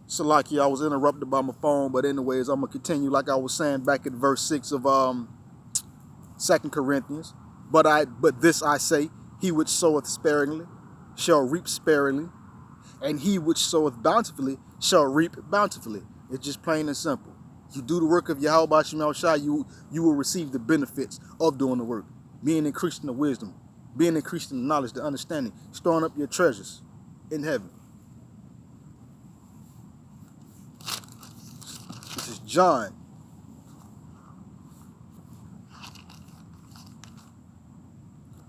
So like I was interrupted by my phone, but anyways, I'm gonna continue like I was saying back in verse 6 of 2 Corinthians. But this I say, he which soweth sparingly shall reap sparingly, and he which soweth bountifully shall reap bountifully. It's just plain and simple. You do the work of Yahweh Shemel Shai, you will receive the benefits of doing the work. Being increased in the wisdom, being increased in the knowledge, the understanding, storing up your treasures in heaven. This is John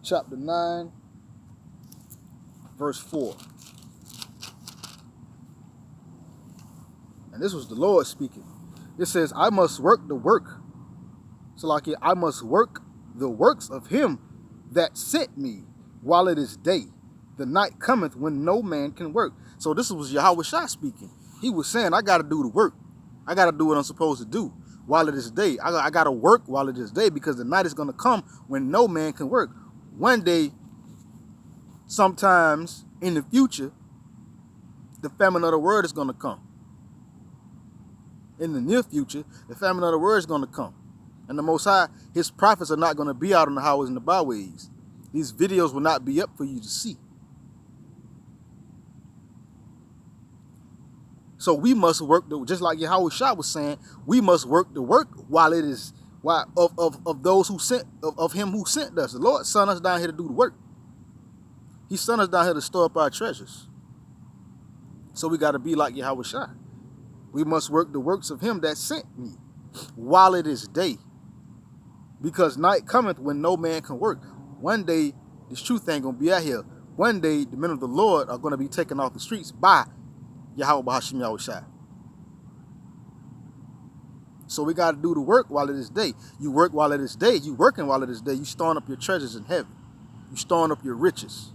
chapter 9, verse 4. And this was the Lord speaking. It says, I must work the work. So like I must work the works of him that sent me while it is day. The night cometh when no man can work. So this was Yahweh Shai speaking. He was saying, I got to do the work. I got to do what I'm supposed to do while it is day. I got to work while it is day, because the night is going to come when no man can work. One day, sometimes in the future, the famine of the word is going to come. In the near future, the famine of the word is going to come. And the Most High, his prophets are not going to be out on the highways and the byways. These videos will not be up for you to see. So we must work, just like Yahweh Shai was saying, we must work the work while it is, of those who sent, of him who sent us. The Lord sent us down here to do the work. He sent us down here to store up our treasures. So we got to be like Yahweh Shai. We must work the works of him that sent me while it is day. Because night cometh when no man can work. One day, this truth ain't going to be out here. One day, the men of the Lord are going to be taken off the streets by Yahweh Bahashim Yahweh Shai. So we got to do the work while it is day. You work while it is day. You working while it is day. You storing up your treasures in heaven. You storing up your riches.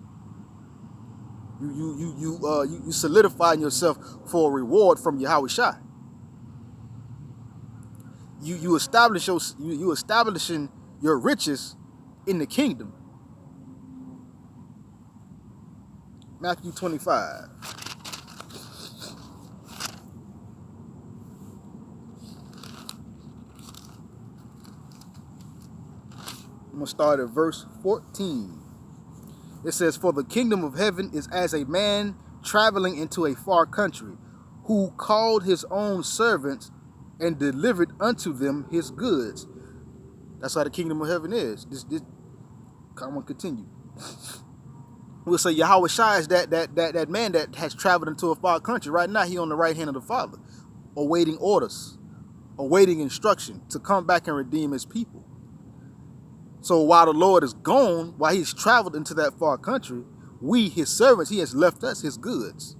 You solidifying yourself for a reward from Yahweh Shai. You establishing your riches in the kingdom. Matthew 25. I'm going to start at verse 14. It says, for the kingdom of heaven is as a man traveling into a far country, who called his own servants and delivered unto them his goods. That's how the kingdom of heaven is. I'm going to continue. We'll say Yahweh Shai is that man that has traveled into a far country. Right now, he on the right hand of the Father, awaiting orders, awaiting instruction to come back and redeem his people. So while the Lord is gone, while he's traveled into that far country, we, his servants, he has left us his goods,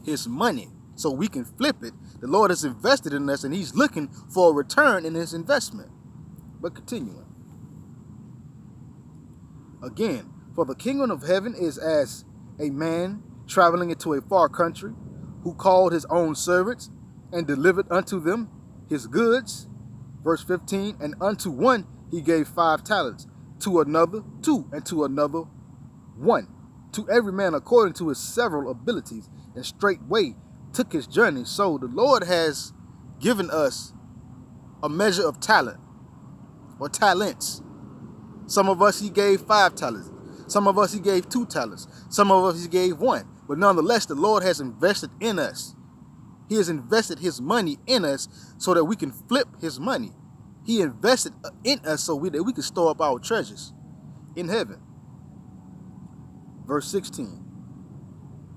his money, so we can flip it. The Lord has invested in us, and he's looking for a return in his investment. But continuing. Again, for the kingdom of heaven is as a man traveling into a far country, who called his own servants and delivered unto them his goods. Verse 15, and unto one he gave 5 talents, to another 2, and to another 1, to every man according to his several abilities, and straightway took his journey. So the Lord has given us a measure of talent, or talents. Some of us he gave 5 talents. Some of us he gave 2 talents. Some of us he gave 1. But nonetheless, the Lord has invested in us. He has invested his money in us so that we can flip his money. He invested in us so that we can store up our treasures in heaven. Verse 16.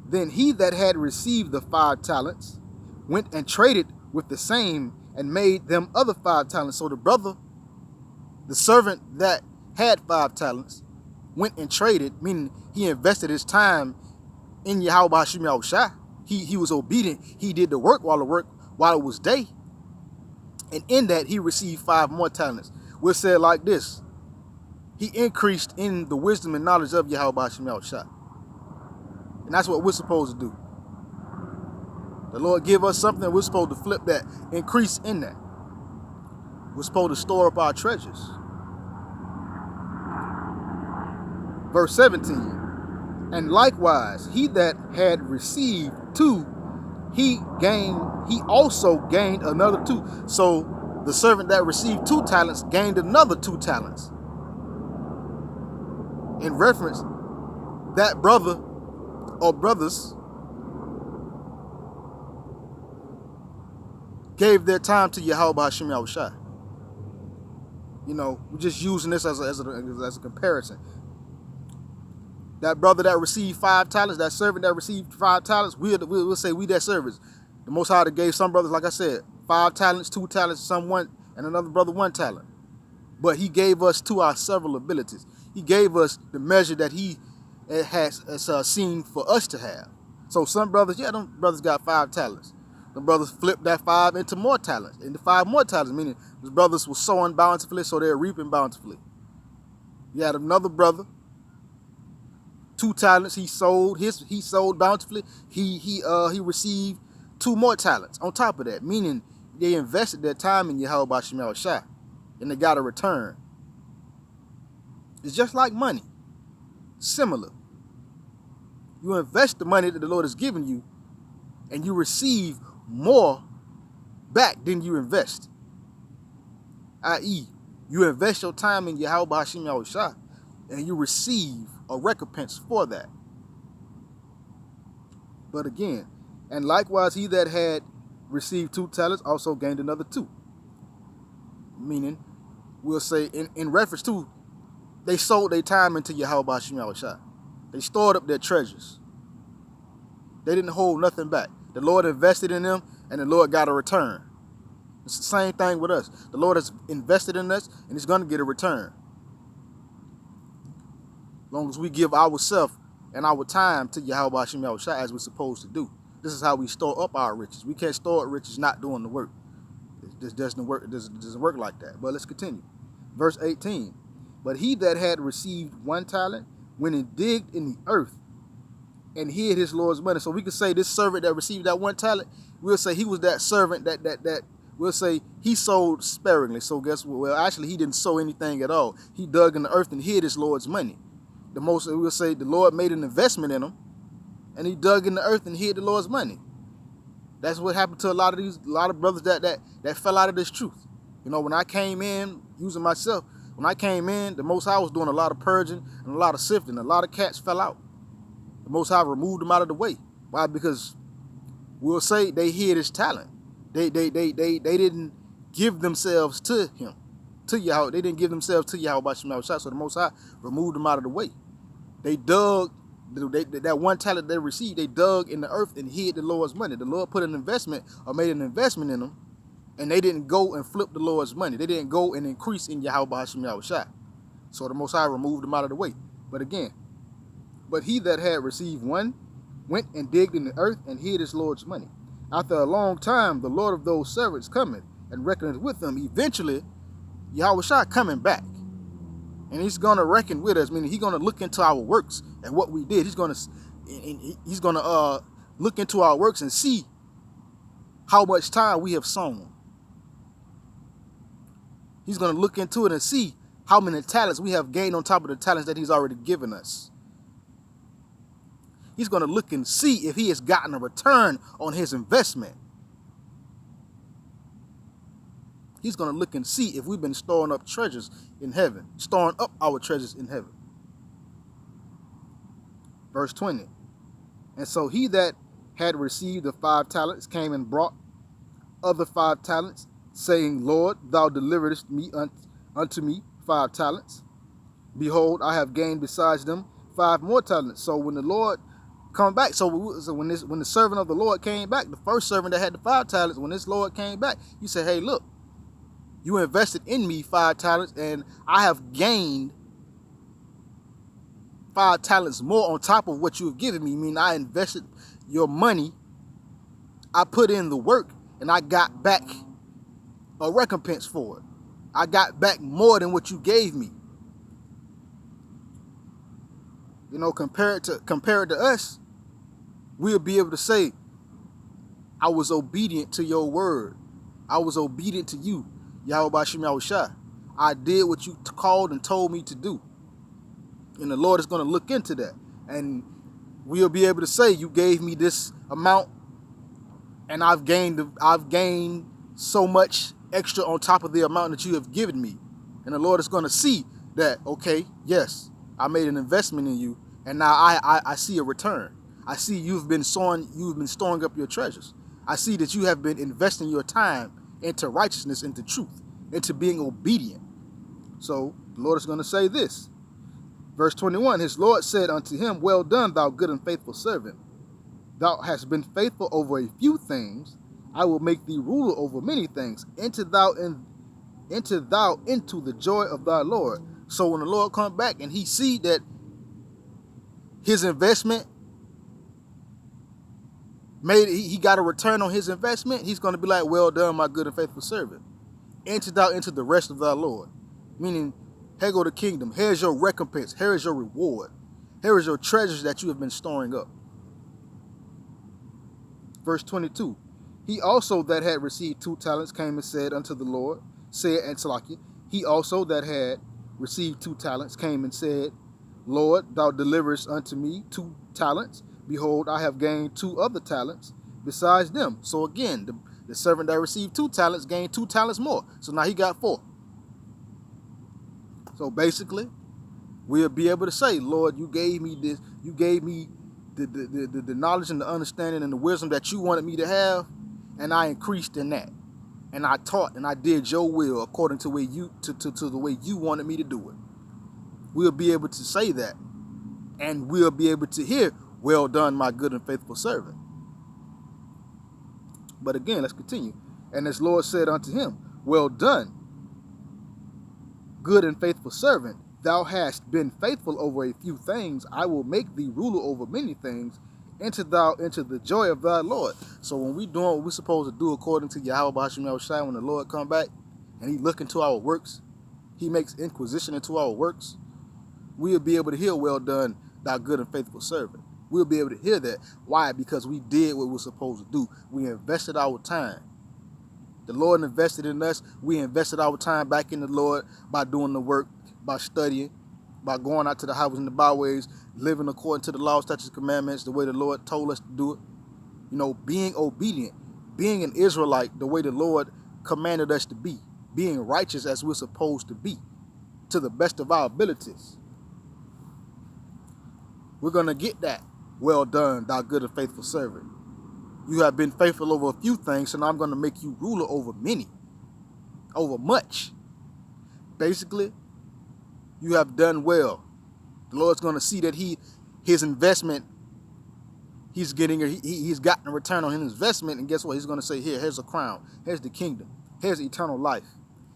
Then he that had received the 5 talents went and traded with the same and made them other 5 talents. So the brother, the servant that had 5 talents, went and traded, meaning he invested his time in Yahweh Hashem Yahweh Shai. He was obedient. He did the work while it was day. And in that, he received 5 more talents. We'll say it like this. He increased in the wisdom and knowledge of Yahweh Hashem Yahweh Shai. And that's what we're supposed to do. The Lord give us something, we're supposed to flip that, increase in that. We're supposed to store up our treasures. Verse 17. And likewise, he that had received 2, he also gained another 2. So the servant that received 2 talents gained another 2 talents. In reference, that brother or brothers gave their time to Yahweh Hashem Yahushua. You know, we're just using this as a comparison. That brother that received 5 talents, that servant that received 5 talents, we'll say we that servants. The Most High gave some brothers, like I said, 5 talents, 2 talents, some 1, and another brother 1 talent. But he gave us to our several abilities. He gave us the measure that he has seen for us to have. So some brothers, yeah, them brothers got 5 talents. The brothers flipped that 5 into more talents, into 5 more talents, meaning the brothers were sowing bountifully, so they're reaping bountifully. You had another brother, 2 talents, he sold bountifully. He received 2 more talents on top of that, meaning they invested their time in Yahweh B'Shem Yahushua, and they got a return. It's just like money, similar. You invest the money that the Lord has given you, and you receive more back than you invest. I.e., you invest your time in Yahweh B'Shem Yahushua, and you receive a recompense for that. But again, and likewise, he that had received 2 talents also gained another 2. Meaning, we'll say, in reference to, they sold their time into Yahweh B'Shem Yahushua. They stored up their treasures. They didn't hold nothing back. The Lord invested in them, and the Lord got a return. It's the same thing with us. The Lord has invested in us, and He's going to get a return. As long as we give ourselves and our time to Yahweh B'Shem Yahushua as we're supposed to do. This is how we store up our riches. We can't store up riches not doing the work. It doesn't work. It doesn't work like that. But let's continue. Verse 18. But he that had received 1 talent went and digged in the earth and hid his Lord's money. So we could say this servant that received that 1 talent, we'll say he was that servant that we'll say he sowed sparingly. So guess what? Well, actually, he didn't sow anything at all. He dug in the earth and hid his Lord's money. We'll say the Lord made an investment in him, and he dug in the earth and hid the Lord's money. That's what happened to a lot of brothers that fell out of this truth. You know, when I came in, using myself, when I came in, the Most High was doing a lot of purging and a lot of sifting. A lot of cats fell out. The Most High removed them out of the way. Why? Because we'll say they hid his talent. They didn't give themselves to him, to Yahweh. They didn't give themselves to Yahweh B'Shem Yahushua, so the Most High removed them out of the way. They dug, that 1 talent they received, they dug in the earth and hid the Lord's money. The Lord put an investment or made an investment in them, and they didn't go and flip the Lord's money. They didn't go and increase in Yahweh B'Shem Yahushua. So the Most High removed them out of the way. But again, but he that had received 1 went and digged in the earth and hid his Lord's money. After a long time, the Lord of those servants cometh and reckoneth with them. Eventually, Yahushua coming back. And he's going to reckon with us, meaning he's going to look into our works and what we did. He's going to look into our works and see how much time we have sown. He's going to look into it and see how many talents we have gained on top of the talents that he's already given us. He's going to look and see if he has gotten a return on his investment. He's going to look and see if we've been storing up treasures in heaven, storing up our treasures in heaven. Verse 20. And so he that had received the 5 talents came and brought other 5 talents, saying, Lord, thou deliveredst me unto me 5 talents. Behold, I have gained besides them 5 more talents. So when the Lord come back, so when the servant of the Lord came back, the first servant that had the 5 talents, when this Lord came back, he said, hey, look, you invested in me 5 talents, and I have gained 5 talents more on top of what you have given me. I mean, I invested your money, I put in the work, and I got back a recompense for it. I got back more than what you gave me. You know, compared to us, we'll be able to say, I was obedient to your word. I was obedient to you, Yahweh B'Shem Yahushua. I did what you called and told me to do. And the Lord is going to look into that. And we'll be able to say, you gave me this amount, and I've gained so much extra on top of the amount that you have given me. And the Lord is going to see that, okay, yes, I made an investment in you, and now I see a return. I see you've been storing up your treasures. I see that you have been investing your time into righteousness, into truth, into being obedient. So the Lord is going to say this. Verse 21, his Lord said unto him, well done, thou good and faithful servant. Thou hast been faithful over a few things. I will make thee ruler over many things. Enter thou into the joy of thy Lord. So when the Lord comes back and he see that his investment he got a return on his investment, he's going to be like, well done, my good and faithful servant. Enter thou into the rest of thy Lord. Meaning, here go the kingdom. Here's your recompense. Here is your reward. Here is your treasures that you have been storing up. Verse 22. He also that had received 2 talents came and said unto the Lord, he also that had received 2 talents came and said, Lord, thou deliverest unto me 2 talents. Behold, I have gained 2 other talents besides them. So again, the servant that received 2 talents gained 2 talents more. So now he got 4. So basically, we'll be able to say, Lord, you gave me this, you gave me the knowledge and the understanding and the wisdom that you wanted me to have, and I increased in that. And I taught and I did your will according to the way you wanted me to do it. We'll be able to say that, and we'll be able to hear, well done, my good and faithful servant. But again, let's continue. And his Lord said unto him, well done, good and faithful servant. Thou hast been faithful over a few things. I will make thee ruler over many things. Enter thou into the joy of thy Lord. So when we doing what we're supposed to do according to Yahweh Hashem Yahushua, when the Lord come back and he look into our works, he makes inquisition into our works, we'll be able to hear, well done, thou good and faithful servant. We'll be able to hear that. Why? Because we did what we're supposed to do. We invested our time. The Lord invested in us. We invested our time back in the Lord by doing the work, by studying, by going out to the highways and the byways, living according to the law, statutes, commandments, the way the Lord told us to do it. You know, being obedient, being an Israelite the way the Lord commanded us to be, being righteous as we're supposed to be, to the best of our abilities. We're going to get that. Well done, thou good and faithful servant. You have been faithful over a few things, so now I'm going to make you ruler over many, over much. Basically, you have done well. The Lord's going to see that his investment, he's gotten a return on his investment, and guess what? He's going to say, here's a crown, here's the kingdom, here's eternal life,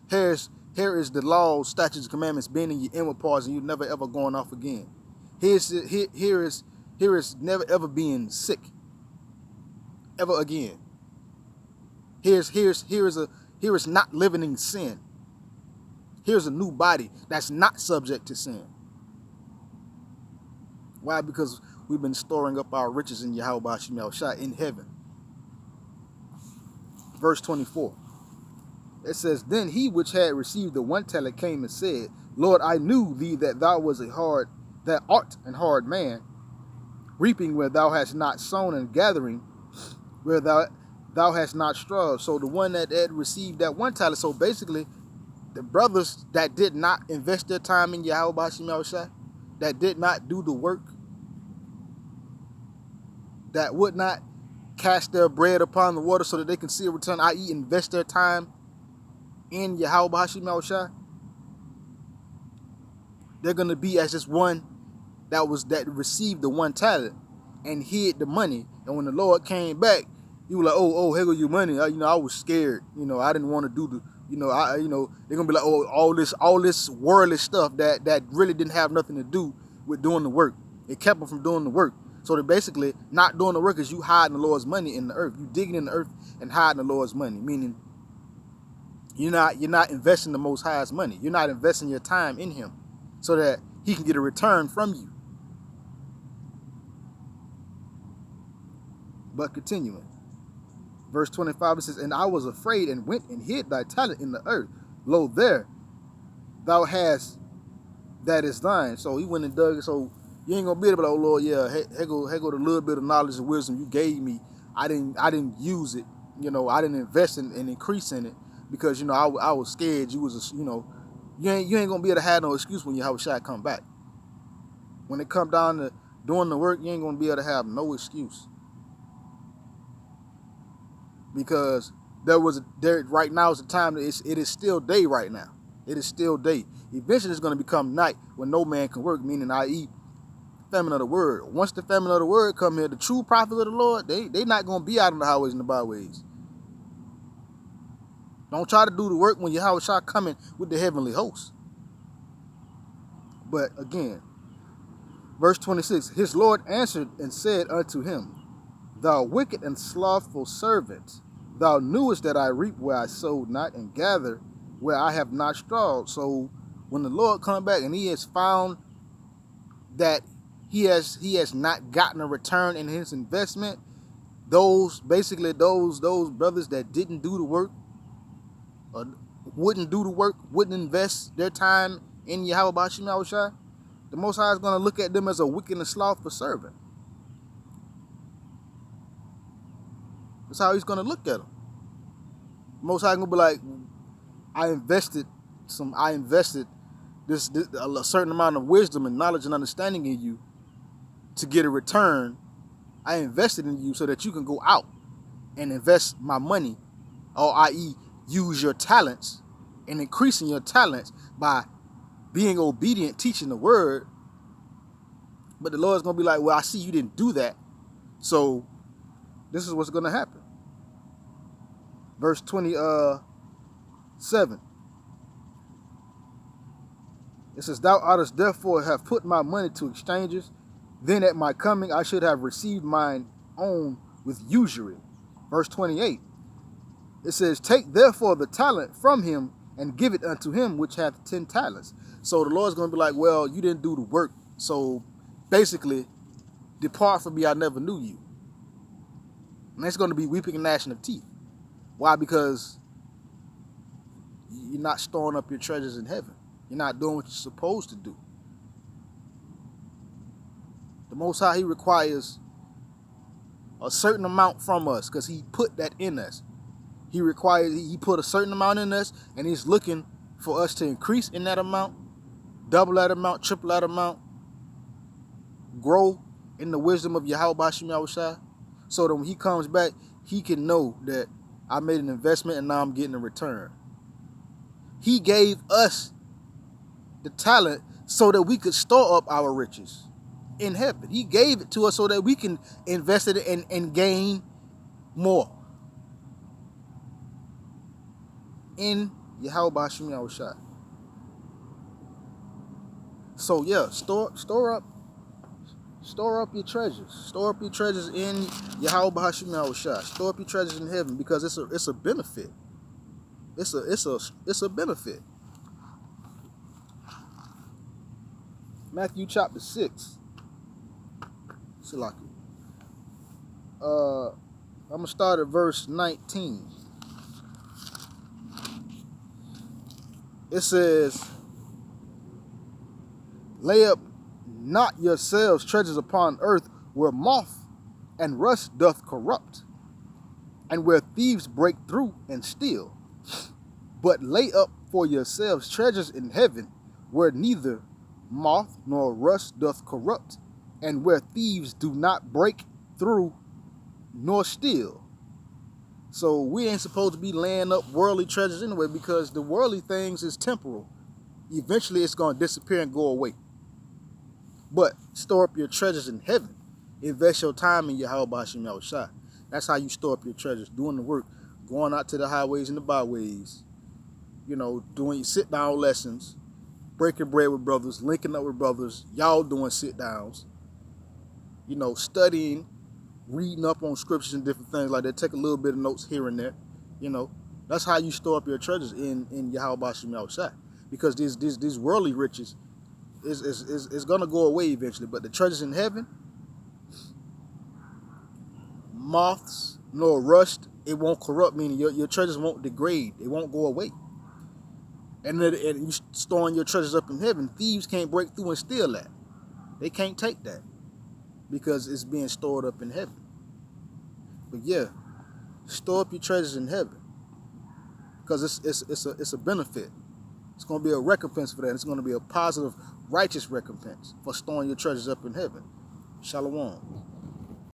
here is the laws, statutes, commandments being in your inward parts, and you're never ever going off again. Here is never ever being sick ever again. Here is not living in sin. Here's a new body that's not subject to sin. Why? Because we've been storing up our riches in Yahweh Hashem Yahushua in heaven. Verse 24. It says, then he which had received the 1 talent came and said, Lord, I knew thee that thou art an hard man, reaping where thou hast not sown, and gathering where thou hast not strawed. So the one that had received that 1 talent, so basically the brothers that did not invest their time in Yahweh Hashem Yahushua, that did not do the work, that would not cast their bread upon the water so that they can see a return, i.e. invest their time in Yahweh Hashem Yahushua, they're going to be as this one that received the 1 talent and hid the money. And when the Lord came back, he was like, oh, here go your money. I was scared. I didn't want to do the, they're going to be like, oh, all this worldly stuff that really didn't have nothing to do with doing the work. It kept them from doing the work. So they're basically not doing the work is you hiding the Lord's money in the earth. You digging in the earth and hiding the Lord's money, meaning you're not investing the Most High's money. You're not investing your time in him so that he can get a return from you. But continuing, verse 25, it says, and I was afraid and went and hid thy talent in the earth. Lo, there thou hast that is thine. So he went and dug it. So You ain't gonna be able to be like, oh Lord, yeah, here go the little bit of knowledge and wisdom you gave me. I didn't use it. I didn't invest in and increase in it because I was scared you was you ain't gonna be able to have no excuse when your shot come back. When it come down to doing the work, you ain't gonna be able to have no excuse because right now is the time that it is still day right now. It is still day. Eventually, it's gonna become night when no man can work, meaning i.e. famine of the word. Once the famine of the word come here, the true prophets of the Lord, they not gonna be out on the highways and the byways. Don't try to do the work when Yahweh Shah coming with the heavenly host. But again, verse 26, his Lord answered and said unto him, thou wicked and slothful servant, thou knewest that I reap where I sowed not, and gather where I have not strawed. So when the Lord come back and he has found that he has not gotten a return in his investment, those brothers that didn't do the work, or wouldn't do the work, wouldn't invest their time in Yahweh Bashim Yahushua, the Most High is going to look at them as a wicked and slothful servant. That's how he's going to look at them. The Most High is going to be like, I invested this a certain amount of wisdom and knowledge and understanding in you to get a return. I invested in you so that you can go out and invest my money, or i.e. use your talents and increasing your talents by being obedient, teaching the word. But the Lord's going to be like, well, I see you didn't do that, so this is what's going to happen. Verse 27. It says, thou oughtest therefore have put my money to exchanges, then at my coming I should have received mine own with usury. Verse 28. It says, take therefore the talent from him and give it unto him which hath 10 talents. So the Lord's going to be like, well, you didn't do the work, so basically, depart from me, I never knew you. And it's going to be weeping and gnashing of teeth. Why? Because you're not storing up your treasures in heaven. You're not doing what you're supposed to do. The Most High, he requires a certain amount from us because he put that in us. He put a certain amount in us, and he's looking for us to increase in that amount, double that amount, triple that amount, grow in the wisdom of Yahweh Bashim Yahushua, so that when he comes back, he can know that I made an investment and now I'm getting a return. He gave us the talent so that we could store up our riches in heaven. He gave it to us so that we can invest it and gain more in Yahweh Bashim Yahushua. So yeah, store up your treasures. Store up your treasures in Yahweh Bashim Yahushua. Store up your treasures in heaven because it's a benefit. It's a benefit. Matthew chapter 6. Silaki. I'm gonna start at verse 19. It says, lay up not yourselves treasures upon earth, where moth and rust doth corrupt, and where thieves break through and steal. But lay up for yourselves treasures in heaven, where neither moth nor rust doth corrupt, and where thieves do not break through nor steal. So we ain't supposed to be laying up worldly treasures anyway, because the worldly things is temporal. Eventually it's going to disappear and go away. But store up your treasures in heaven. Invest your time in Yahweh Bashim Yahushua. That's how you store up your treasures, doing the work, going out to the highways and the byways, doing your sit-down lessons, breaking bread with brothers, linking up with brothers, y'all doing sit-downs, studying, reading up on scriptures and different things like that. Take a little bit of notes here and there. That's how you store up your treasures in Yahweh Bashim Yahushua. Because these worldly riches is gonna go away eventually. But the treasures in heaven, moths nor rust, it won't corrupt, meaning your treasures won't degrade, it won't go away. And you storing your treasures up in heaven, thieves can't break through and steal that. They can't take that because it's being stored up in heaven. But yeah, store up your treasures in heaven because it's a benefit. It's going to be a recompense for that. It's going to be a positive, righteous recompense for storing your treasures up in heaven. Shalom.